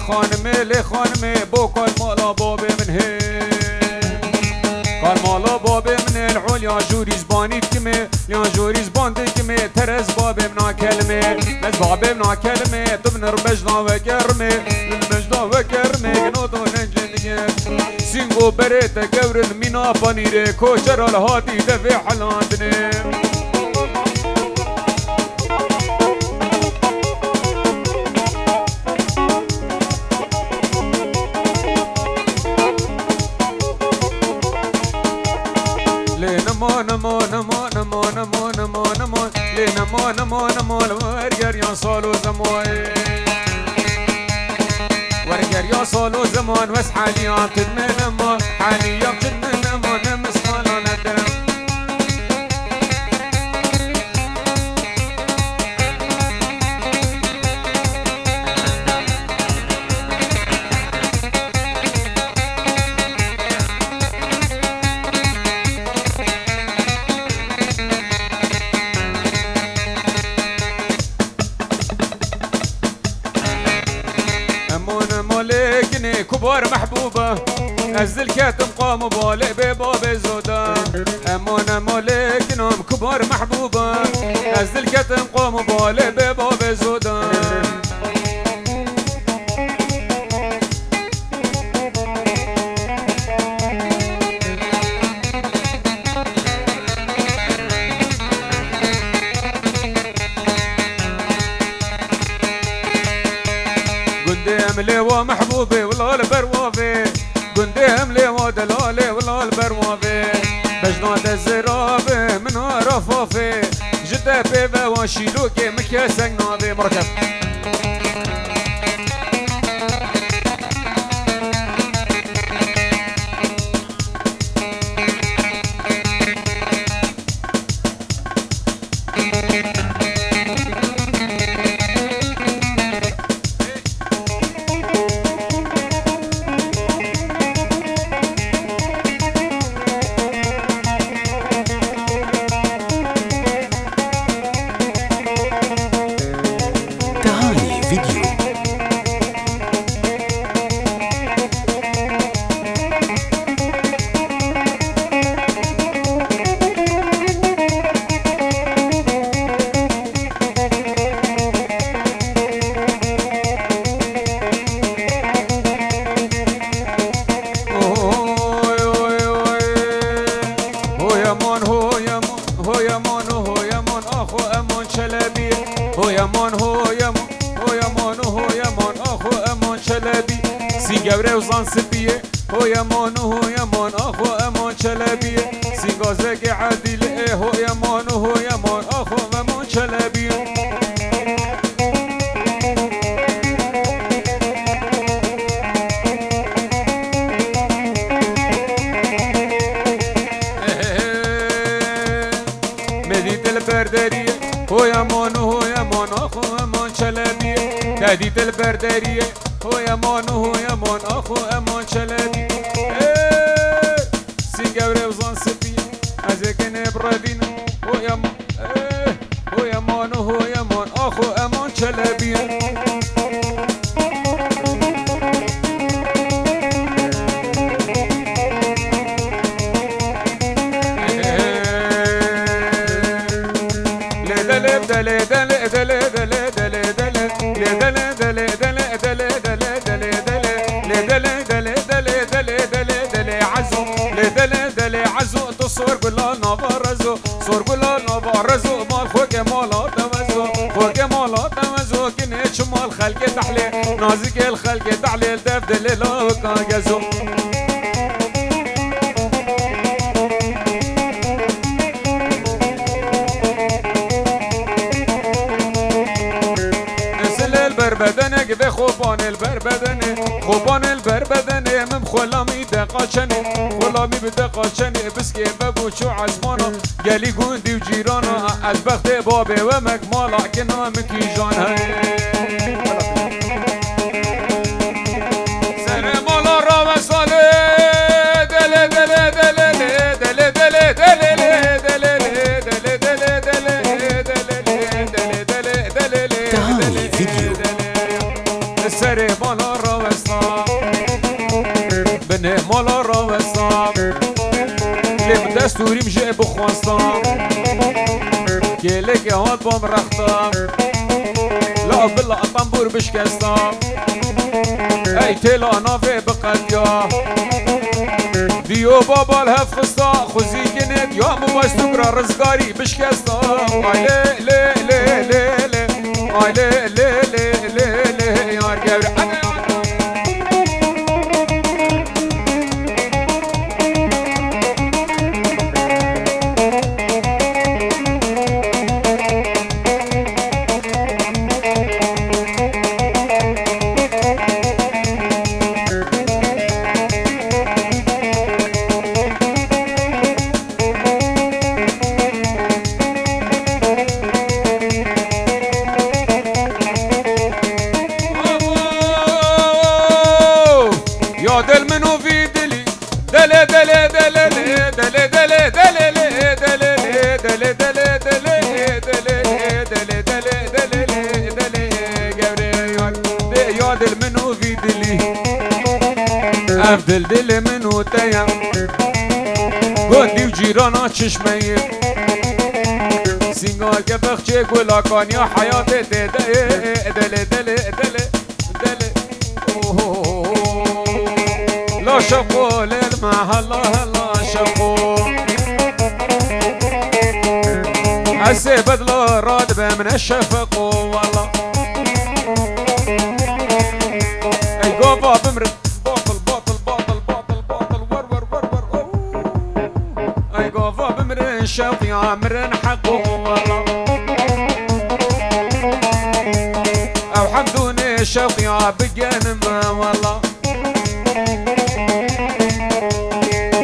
خانمي خانمي بو كل مالا بابي من هي كل مالا بابي من العليا جوري زباني كمي يا جوري زبان كمي ترز بابي من كلمه بس بابي من كلمه تبن ربجنا وكرمي المجدا وكرمي قنوطو ننجن سينغو بريتا قورن مينا بانيري كوشر الهاتي دفي حلاندني نمو ورگر یا سالو زمان ورگر یا سالو زمان وس حاليا تدمنما حاليا تدمنما نمس مالا ندرم كبار محبوبة أزل كاتم قام بالي بباب زودا أمونا مالك نوم كبار محبوبة أزل كاتم قام بالي بباب زودا قدام لي ومحبوبي والله البروافي قدام لي ودلالي والله البروافي بجنات الزرابي من رفافي جدا بيبا وشيلوكي مكياسك ناضي مركب گوره وزان سبیه هو يمان اخو امان چلبیه سینگازک عدیله هو يمان اخو امان چلبیه مدید البردریه هو يمان اخو امان چلبیه تهدید البردریه هو يمان اخو امان چلبی سینگوره وزان سبی از اکنه برادین هو يمان اخو امان چلبی صور قلا نبارزو صور قلا نبارزو مال خوك مالا تمزو خوك مالا تمزو كنيش مال خلق تحلي نازك الخلق تحلي الدفدل لا كان جزو البربدنه قبه خوبان البربدنه من خلامی دقاچنه خلامی بدقاچنه بسکه ببو چو عزمانا گلی گوندی و جیرانا از بخت بابه و مکمالا که نامکی جان های سر مالا را و ساله دل دل دل دل دل دل دل فيديو السري مالا روستان بنه مالا روستان لم دستوري مجي بخواستان كيلك هاد بام رختان لا بالله الطنبور بشكستان اي تلا نافي بقديا ديو بابا الهف خستا خوزي كنت يا مباشتوكرا رزقاري بشكستا اي لي لي لي لي اي لي لي لي لي لي يا رجال دل منو في دلي دلي دلي دلي دلي دلي دلي دلي دلي دلي دلي دلي دلي دلي يا دل منو في دلي افضل دل منو تيا قدي وجيرانا چشمي سينغار كبخشي قولاكان يا حياتي دلي دلي دلي دلي لا شقو للمع الله لا شقو عسي بدلو رادبه من الشفق والله اي قوفا بمرد باطل باطل باطل باطل باطل ور ور ور ور اي قوفا بمرد شوقي عمرن حقو والله او حمدوني شوقي عبقان ما والله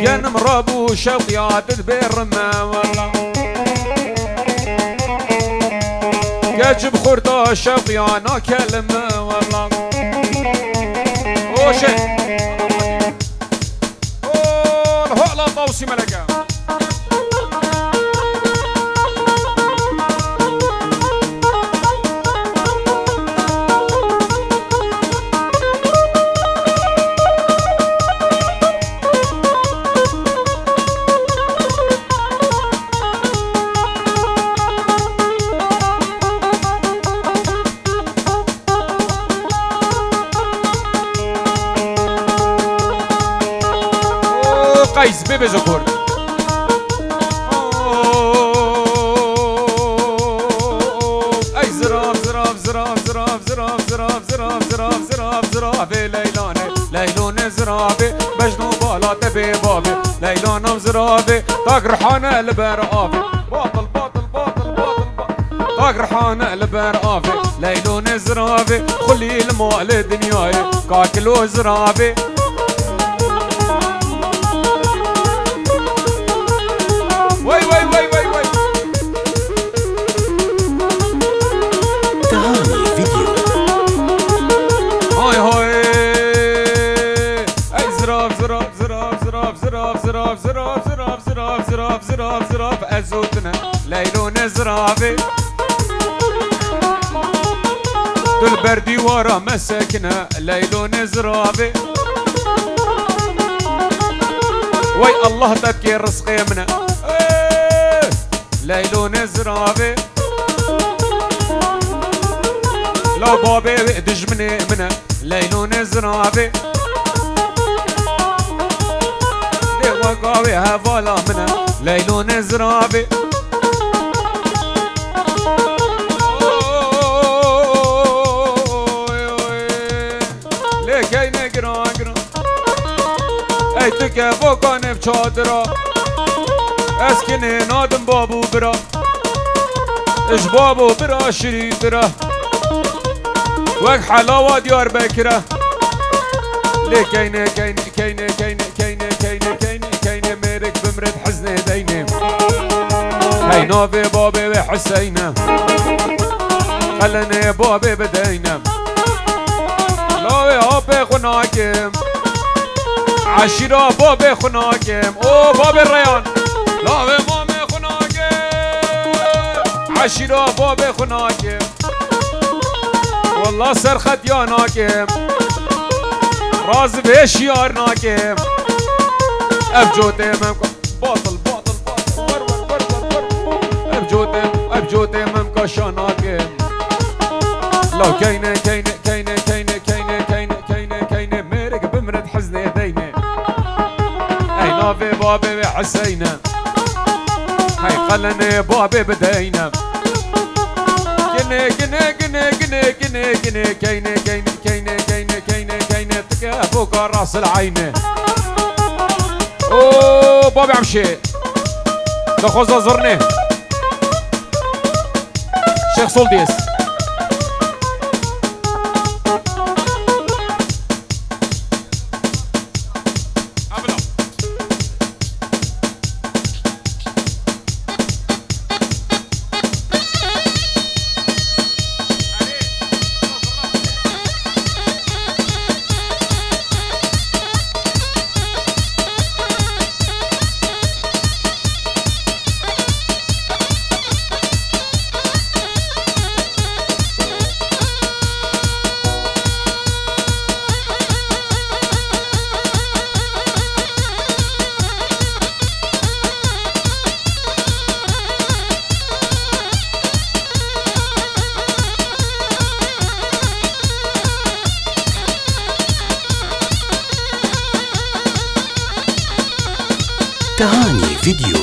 جنم رابو شوقي عدد بالرما والله يجب خورتا شوقي انا كلمة والله اوشي الهقلة طوسي ملكة قيس بيبي زكور اي زراف زراف زراف زراف زراف زراف زراف زراف زراف زراف ليلانه ليلون زرافي مجنون بالا تبي بابي ليلان زرافي طاق رحانه البرافي باطل باطل باطل باطل طاق رحانه البرافي ليلون زرافي خلي المال دنياي كاكلو زرافي وي وي وي وي وي تهاني فيديو هاي هاي اي زراف زراف زراف زراف زراف زراف زراف زراف زراف زراف زراف زراف ازوتنا ليلون زرافي دل بردي ورا مسكنا ليلون زرافي وي الله تبكي رزقي منا ليلون زرافي لو بابي دج مني منا ليلون زرافي دي وقاوي هفالا منا ليلون زرافي ليكي نقرا قرا اي تكفو كان بشادرا اسكني نادم بابو برا اش بابو برا شري برا وك حلاوة ديار بكرة لي كيني كيني كيني كيني كيني كيني كيني كيني ميرك بمرد حزني ديني هينا في بابي وحسينا خلني بابي بدينا لا يا بي خناكم عشيرة بابي خناكم او بابي الريان لا في مامي خناكم عشيرة بابي خناكم والله سرخت يا ناكم راز بيش يار ناكم ابجوتي ممكن باطل باطل باطل بربر بربر بربر ابجوتي ممكن شاناكم لو كينه كينه كينه كينه كينه كينه كينه كينه ميرك بمرد حزنه دينه اي نافي بابي حسينه هاي قلني بابي بدينا كني كني كني كني كني كني كينه كينه كينه كينه كينه كينه تكابوك راس العينه اوه بابي عمشي دخوز زرني شيخ سولديس تهاني فيديو.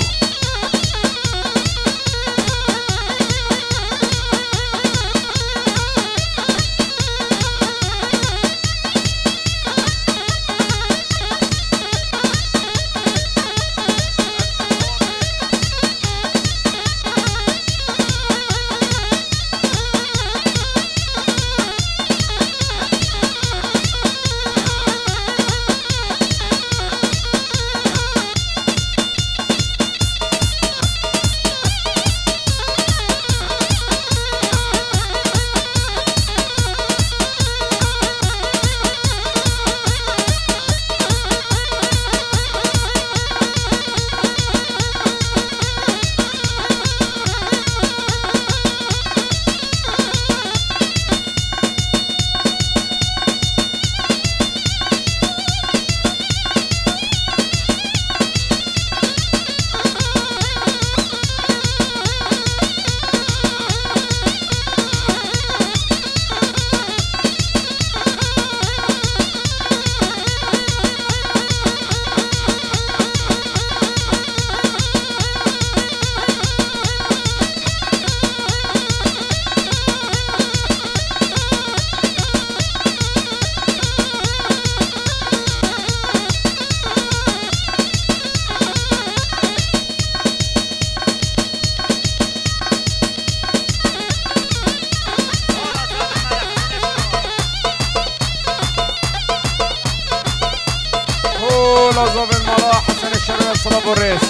زوفن مالا حسن الشربي صلاب الريس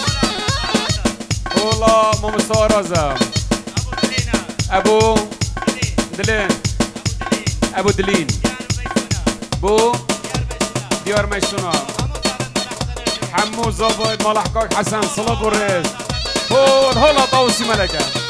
والله مو مستوى رزا ابو دلين ابو دلين بو ديار ميسونا حمو زوفن مالا حكاك حسن صلاب الريس هولا طاوسي ملكه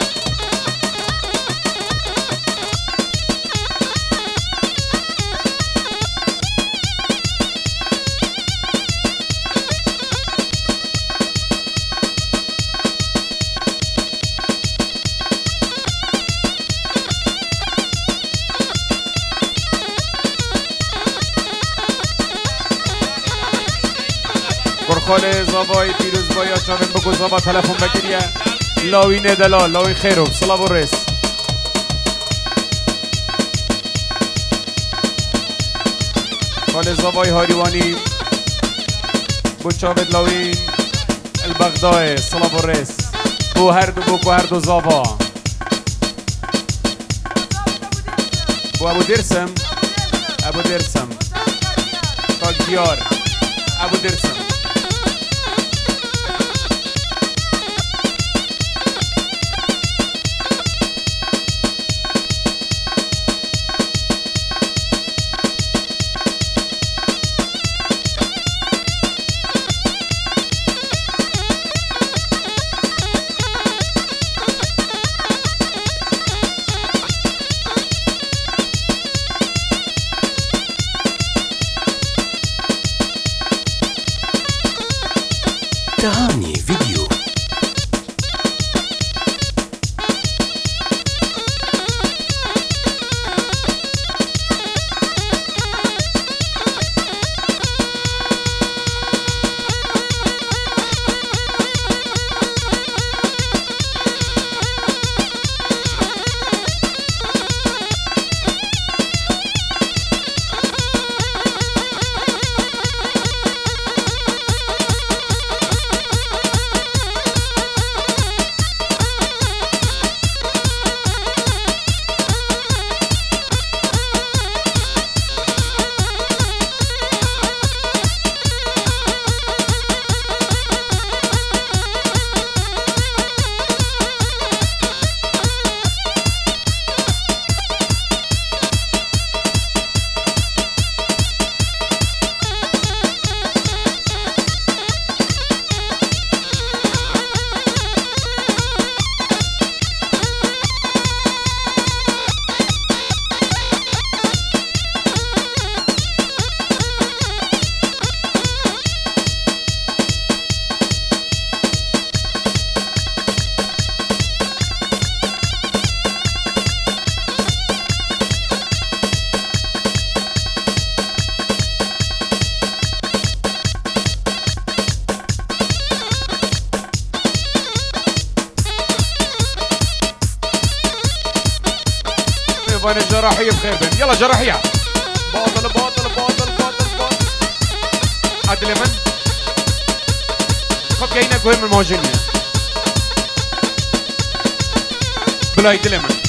خاله زابای پیروز بایا چاون بگو زابا تلفن بگیریه لاوی ندلال لاوی خیرو صلاب و رس خاله زابای هاریوانی بو چاود لاوی البغدای صلاب و رس بو هر دو زابا بو ابو درسم کاک دیار ابو درسم جراحية بخير بين يلا جراحية باطل باطل باطل باطل باطل عدل من خب جاينا قوي من موجين بلاي دلمن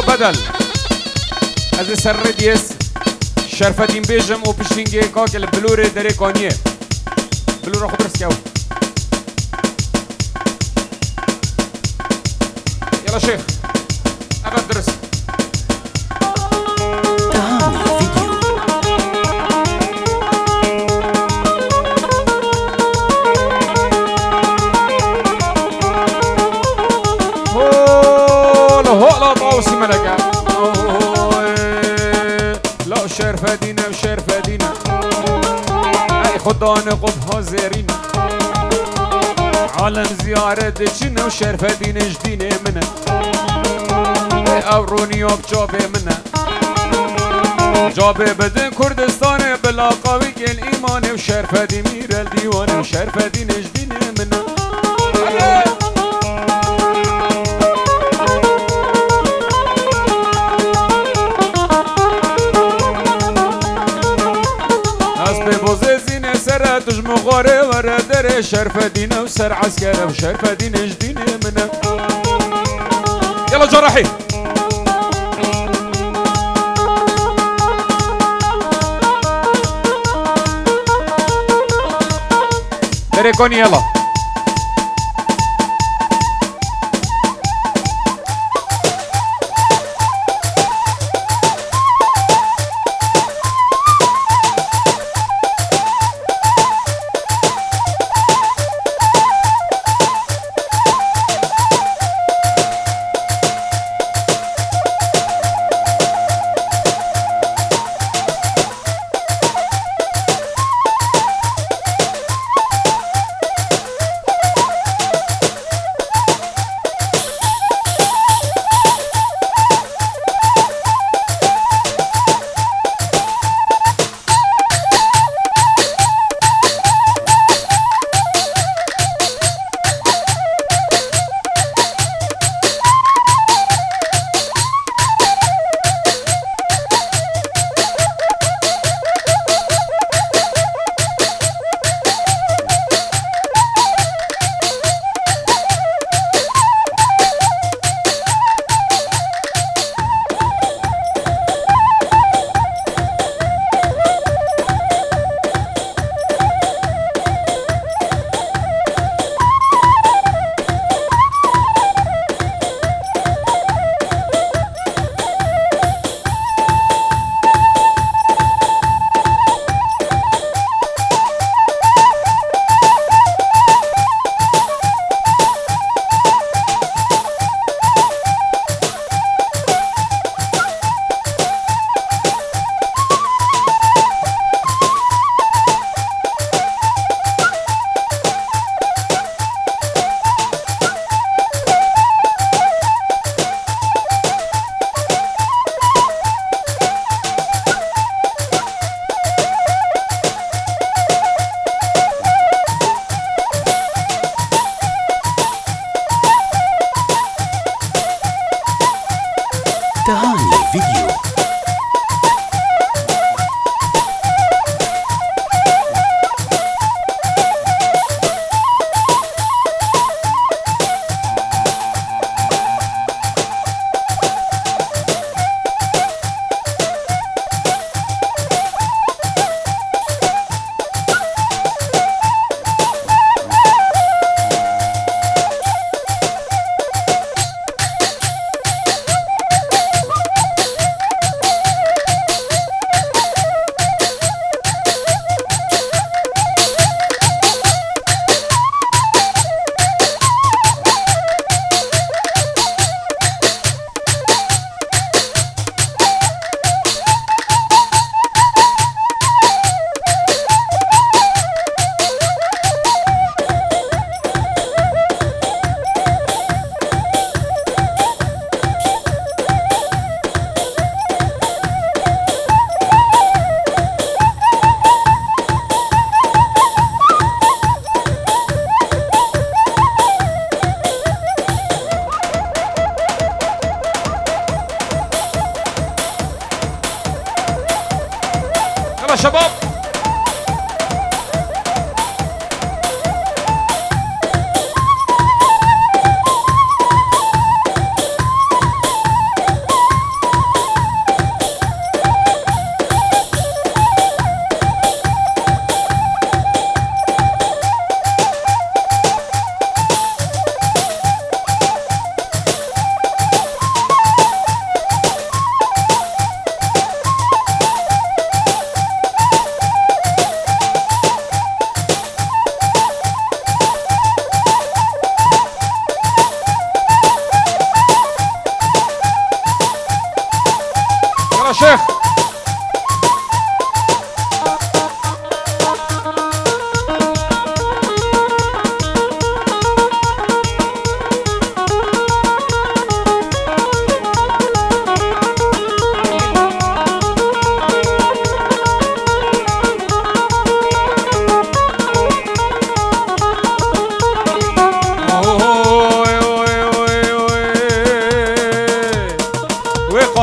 بدل از سر دیس شرفتین بیجم و پشتینگی کاکل بلور دری کانیه بلور خود رسکیو یلا شیخ ابد درس طاوسي ملقا لا شرفة دينا وشرفة دينا اي خدان قبها زيرينا عالم زيارة دجنا وشرفة دينا جدينا منا اوروني وبجابي منا جابي بدن كردستان بلا قوي الإيمان وشرفة دي مير الديوان وشرفة دينا جدينا منا بوزيزين سر تجمع غوري ورا دري شرف دينا وسر عسكرة وشرف دينا جدينا منا يلا جراحي دري كوني يلا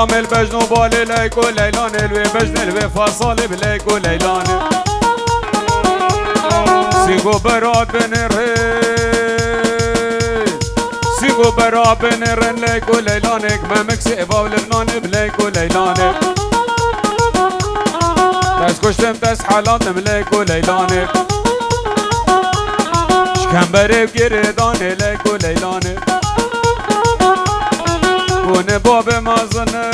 سلام البجن وبالي ليك وليلان الوي بجن الوي فصال بليك وليلان سيقو براد بن الرين سيقو براد بن الرين ليك وليلانك ما مكسئفة ولبنان بليك وليلانك تس كشتم تس حالات مليك وليلانك شكم بريب گردانه ليك وليلانك كون باب مازنه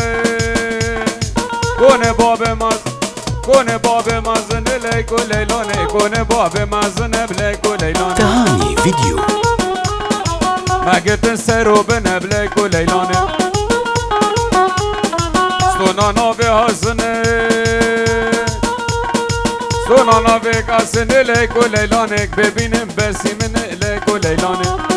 كون باب مازنه كون باب مازنه ليك وليلانك كون باب مازنه بليك وليلانك تهاني فيديو ما قلت نسيرو بنا بليك وليلانك سونانا بهازنه سونانا بكاسنه ليك وليلانك ببينم بسي من ليك وليلانك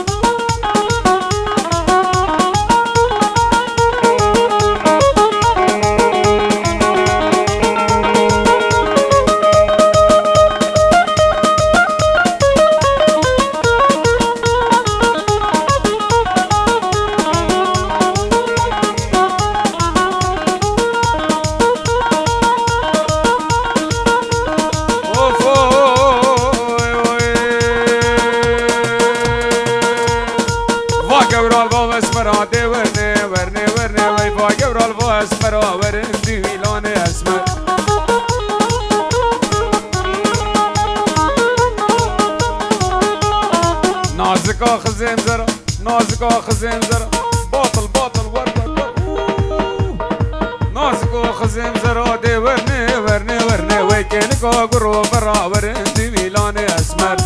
اسمرا ورنه ورنه ورنه وی باگه ورال و اسمرا ورن دیویلان اسمر نازکا خزیم زرا نازکا خزیم زرا باطل باطل ورده نازکا خزیم زرا دی ورنه ورنه ورنه وی کنکا گرو برا ورن دیویلان اسمر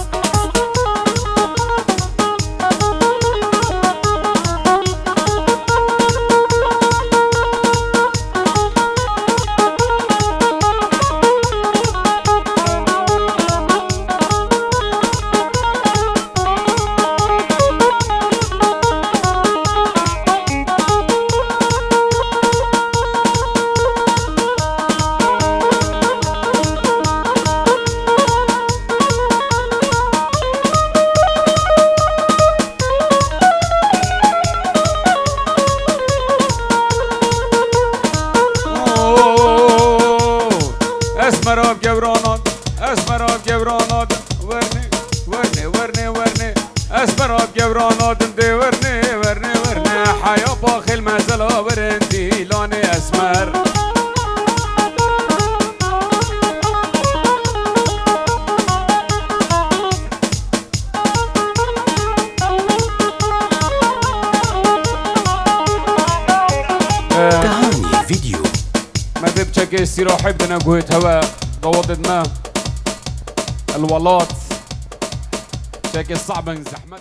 اسمراب جبرانات اسمراب جبرانات ورني ورني ورني ورني اسمراب جبرانات دي ورني ورني ورني حيا باخل مازال ورندي لاني اسمر تهاني فيديو ما ببشكي استراحة بدنا قويت هوا قوضت ما الولات شكل صعب زحمة